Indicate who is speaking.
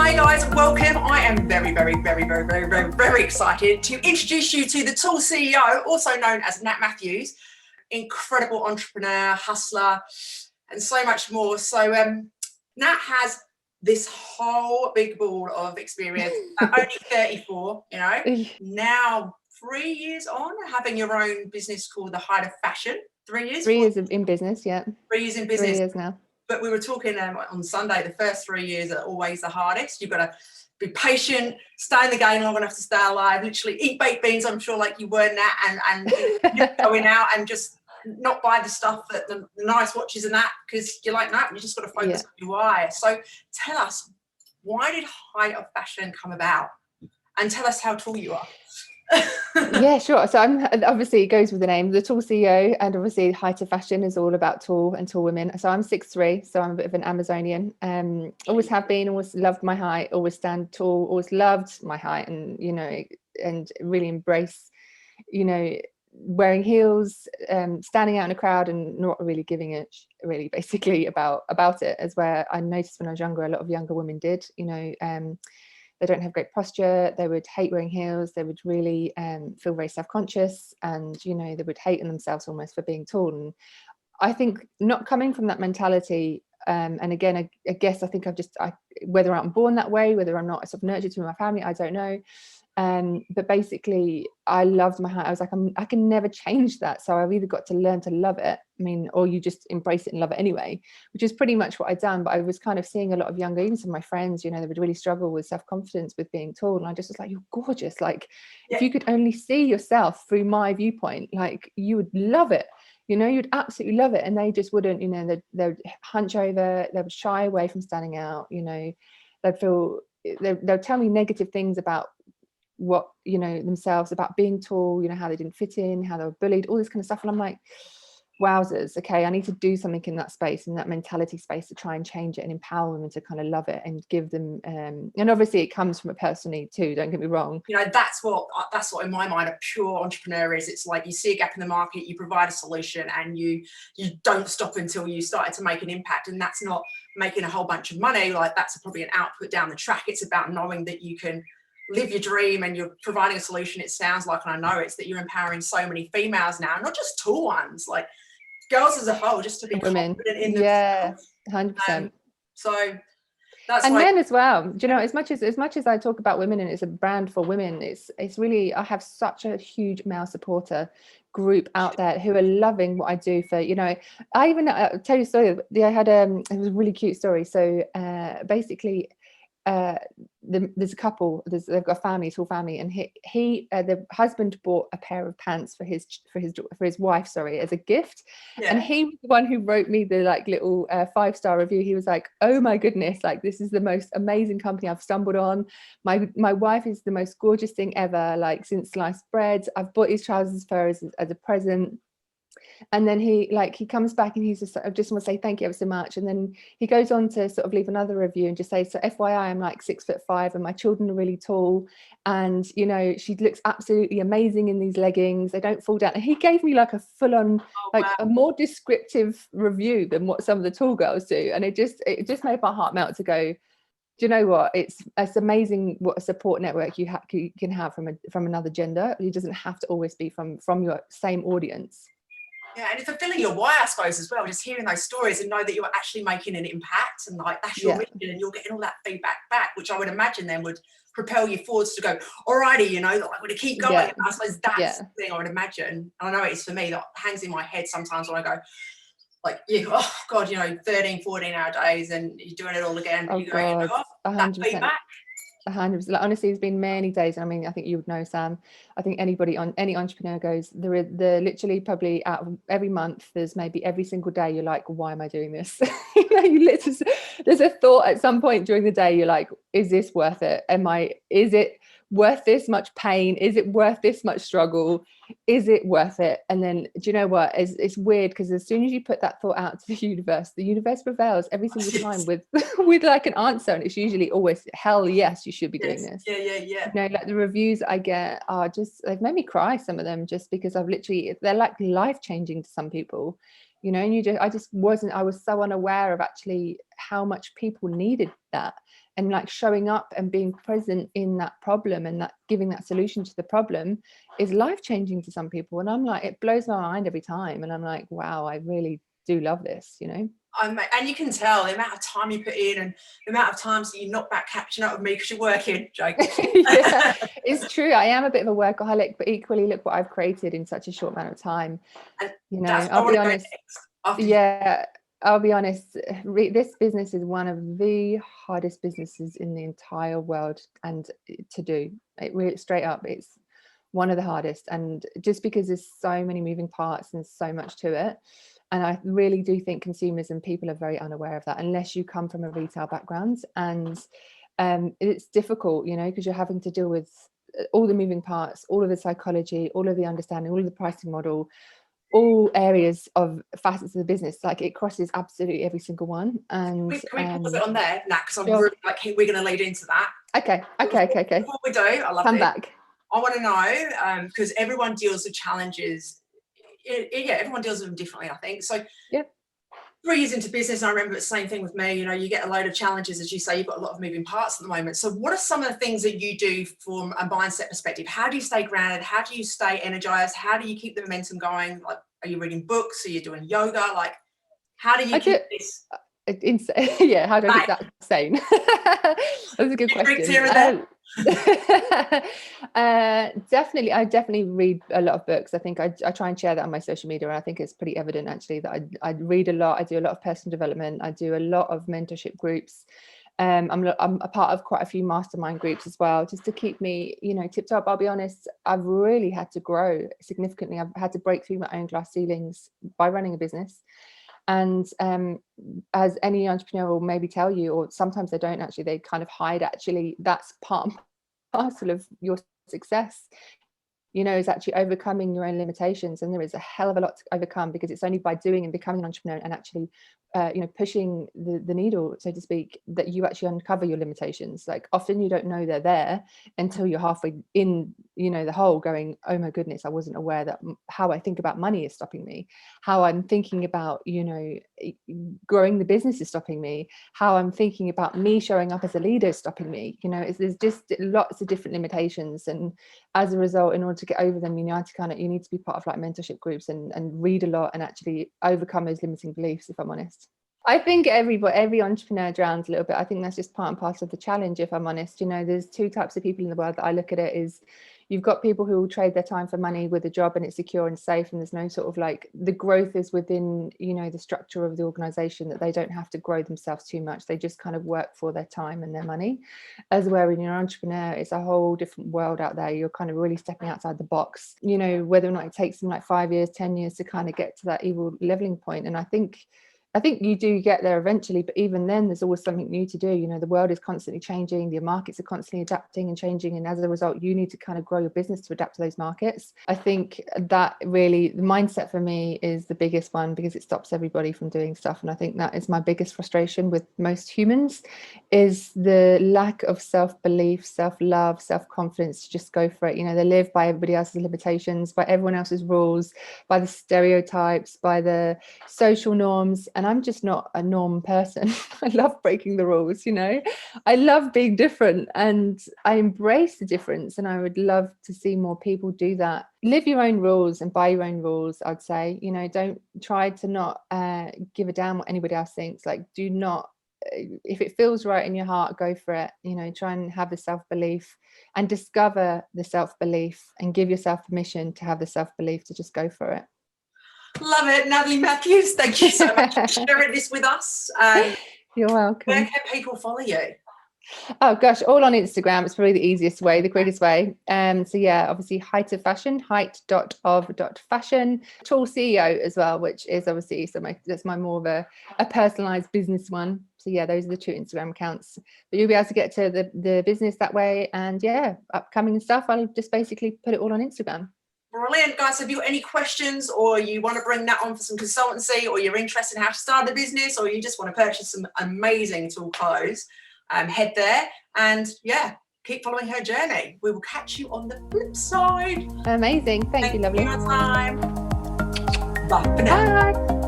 Speaker 1: Hi guys, welcome. I am very excited to introduce you to the Tool CEO, also known as Nat Matthews, incredible entrepreneur, hustler, and so much more. So Nat has this whole big ball of experience, only 34, now 3 years on, having your own business called The Height of Fashion. 3 years?
Speaker 2: 3 years in business, yeah.
Speaker 1: 3 years in business.
Speaker 2: 3 years now.
Speaker 1: But we were talking on Sunday, the first 3 years are always the hardest. You've got to be patient, stay in the game long enough to stay alive, literally eat baked beans, I'm sure, like you were, Nat, and going out and just not buy the stuff, that the nice watches and that, because you're like, no, you just got to focus on your why. So tell us, why did Height of Fashion come about? And tell us how tall you are.
Speaker 2: Yeah, sure. So I'm obviously, it goes with the name, the Tall CEO, and obviously Height of Fashion is all about tall and tall women. So I'm 6'3", so I'm a bit of an Amazonian. Always have been, always loved my height, always stand tall, always loved my height, and and really embrace, wearing heels, standing out in a crowd, and not really giving it really basically about it, as where I noticed when I was younger, a lot of younger women did, they don't have great posture, they would hate wearing heels, they would really feel very self-conscious, and they would hate in themselves almost for being tall. And I think not coming from that mentality, and again, I guess I think whether I'm born that way, whether I'm not sort of nurtured through my family, I don't know. But basically I loved my height. I was like, I can never change that. So I've either got to learn to love it, or you just embrace it and love it anyway, which is pretty much what I'd done. But I was kind of seeing a lot of younger, even some of my friends, they would really struggle with self-confidence with being tall. And I just was like, you're gorgeous. Like, if you could only see yourself through my viewpoint, like, you would love it. You'd absolutely love it. And they just wouldn't, they'd hunch over, they would shy away from standing out, they'd tell me negative things about what themselves, about being tall, how they didn't fit in, how they were bullied, all this kind of stuff. And I'm like, wowzers, okay, I need to do something in that space, in that mentality space, to try and change it and empower them and to kind of love it and give them and obviously it comes from a personal need too, don't get me wrong. That's what
Speaker 1: in my mind a pure entrepreneur is. It's like, you see a gap in the market, you provide a solution, and you don't stop until you started to make an impact. And that's not making a whole bunch of money, like that's probably an output down the track. It's about knowing that you can live your dream and you're providing a solution. It sounds like, and I know it's that you're empowering so many females now, not just tall ones, like girls as a whole, just to be
Speaker 2: women,
Speaker 1: confident in themselves.
Speaker 2: 100%.
Speaker 1: So that's,
Speaker 2: and men as well. As much as I talk about women and it's a brand for women, it's really, I have such a huge male supporter group out there who are loving what I do for, I even I'll tell you a story. I had it was a really cute story. So basically there's a couple, they've got a family, tall family, and the husband bought a pair of pants for his wife, as a gift. And he was the one who wrote me the little 5-star review. He was like, oh my goodness, like, this is the most amazing company I've stumbled on. My wife is the most gorgeous thing ever, like, since sliced bread. I've bought his trousers for her as a present. And then he comes back and he's just, I just want to say thank you ever so much. And then he goes on to sort of leave another review and just say, so FYI, I'm like 6'5" and my children are really tall. And, she looks absolutely amazing in these leggings. They don't fall down. And he gave me like a full on, a more descriptive review than what some of the tall girls do. And it just made my heart melt to go, do you know what? It's amazing what a support network you can have from another gender. It doesn't have to always be from your same audience.
Speaker 1: Yeah, and it's fulfilling your why, I suppose, as well, just hearing those stories and know that you're actually making an impact, and like, that's your vision, and you're getting all that feedback back, which I would imagine then would propel you forwards to go, alrighty, like, we're to keep going. Yeah. I suppose that's the thing I would imagine. And I know it is for me, that hangs in my head sometimes when I go, like, oh God, 13, 14 hour days and you're doing it all again. But you go, that feedback.
Speaker 2: 100%. Like, honestly, it's been many days. I mean, I think you would know, Sam. I think any entrepreneur goes, they're literally probably out of every month, there's maybe every single day you're like, why am I doing this? There's a thought at some point during the day, you're like, is this worth it? Is it worth this much pain? Is it worth this much struggle? Is it worth it? And then, do you know what? It's weird, because as soon as you put that thought out to the universe prevails every single time with like an answer, and it's usually always, hell yes, you should be doing this.
Speaker 1: Yeah.
Speaker 2: Like, the reviews I get are just, they've made me cry, some of them, just because they're like life changing to some people. you know, and I was so unaware of actually how much people needed that, and like showing up and being present in that problem and that giving that solution to the problem is life-changing to some people. And I'm like, it blows my mind every time, and I'm like, wow, I really do love this, you know.
Speaker 1: And you can tell the amount of time you put in and the amount of times that you knock back catching up with me because you're working, Jake.
Speaker 2: Yeah, it's true. I am a bit of a workaholic, but equally, look what I've created in such a short amount of time.
Speaker 1: And
Speaker 2: you know, I'll be honest. I'll be honest. This business is one of the hardest businesses in the entire world, and to do it really straight up, it's one of the hardest. And just because there's so many moving parts and so much to it. And I really do think consumers and people are very unaware of that unless you come from a retail background. And it's difficult, you know, because you're having to deal with all the moving parts, all of the psychology, all of the understanding, all of the pricing model, all areas of facets of the business. Like, it crosses absolutely every single one. And
Speaker 1: can we pause it on there, Nat? Because I'm
Speaker 2: sure.
Speaker 1: really like, we're going to lead into that.
Speaker 2: Okay.
Speaker 1: Before we do, I love
Speaker 2: Come
Speaker 1: it.
Speaker 2: back.
Speaker 1: I want to know, because everyone deals with challenges. Everyone deals with them differently, I think. So
Speaker 2: yeah,
Speaker 1: 3 years into business, I remember the same thing with me. You know, you get a load of challenges, as you say, you've got a lot of moving parts at the moment. So what are some of the things that you do from a mindset perspective? How do you stay grounded? How do you stay energized? How do you keep the momentum going? Like, are you reading books? Are you doing yoga? Like, how do you keep this?
Speaker 2: Yeah, how do I keep that sane? That's a good question. Definitely, I definitely read a lot of books. I think I try and share that on my social media, and I think it's pretty evident actually that I read a lot. I do a lot of personal development. I do a lot of mentorship groups. I'm a part of quite a few mastermind groups as well, just to keep me, you know, tipped up. I'll be honest, I've really had to grow significantly. I've had to break through my own glass ceilings by running a business. And as any entrepreneur will maybe tell you, or sometimes they don't actually, they kind of hide, actually, that's part and parcel of your success, you know, is actually overcoming your own limitations. And there is a hell of a lot to overcome, because it's only by doing and becoming an entrepreneur and actually, you know, pushing the needle, so to speak, that you actually uncover your limitations. Like, often you don't know they're there until you're halfway in, you know, the hole, going, oh my goodness, I wasn't aware that how I think about money is stopping me, how I'm thinking about, you know, growing the business is stopping me, how I'm thinking about me showing up as a leader is stopping me. You know, there's just lots of different limitations, and as a result, in order to get over them, you need to be part of like mentorship groups and read a lot and actually overcome those limiting beliefs, if I'm honest. I think every entrepreneur drowns a little bit. I think that's just part and parcel of the challenge, if I'm honest. You know, there's two types of people in the world that I look at it is, you've got people who will trade their time for money with a job, and it's secure and safe, and there's no sort of like, the growth is within, you know, the structure of the organization, that they don't have to grow themselves too much. They just kind of work for their time and their money. As where when you're an entrepreneur, it's a whole different world out there. You're kind of really stepping outside the box, you know, whether or not it takes them like 5 years, 10 years to kind of get to that evil leveling point. And I think you do get there eventually, but even then there's always something new to do. You know, the world is constantly changing, the markets are constantly adapting and changing, and as a result you need to kind of grow your business to adapt to those markets. I think that really, the mindset for me is the biggest one, because it stops everybody from doing stuff. And I think that is my biggest frustration with most humans, is the lack of self-belief, self-love, self-confidence to just go for it. You know, they live by everybody else's limitations, by everyone else's rules, by the stereotypes, by the social norms. And I'm just not a norm person. I love breaking the rules, you know, I love being different, and I embrace the difference. And I would love to see more people do that. Live your own rules and by your own rules, I'd say. You know, don't try to not give a damn what anybody else thinks. Like, do not, if it feels right in your heart, go for it. You know, try and have the self-belief and discover the self-belief, and give yourself permission to have the self-belief to just go for it.
Speaker 1: Love it. Natalie Matthews, thank you so much for sharing this with us.
Speaker 2: You're welcome.
Speaker 1: Where can people follow you?
Speaker 2: Oh gosh, all on Instagram. It's probably the easiest way, the quickest way. So yeah, obviously Height of Fashion, height.of.fashion. Tool CEO as well, which is obviously, so that's my more of a personalized business one. So yeah, those are the two Instagram accounts. But you'll be able to get to the business that way. And yeah, upcoming stuff, I'll just basically put it all on Instagram.
Speaker 1: Brilliant, guys. Have you got any questions, or you want to bring that on for some consultancy, or you're interested in how to start a business, or you just want to purchase some amazing tool clothes, head there and yeah, keep following her journey. We will catch you on the flip side.
Speaker 2: Amazing. Thank you, lovely.
Speaker 1: Thank you for your time. Bye for now.
Speaker 2: Bye.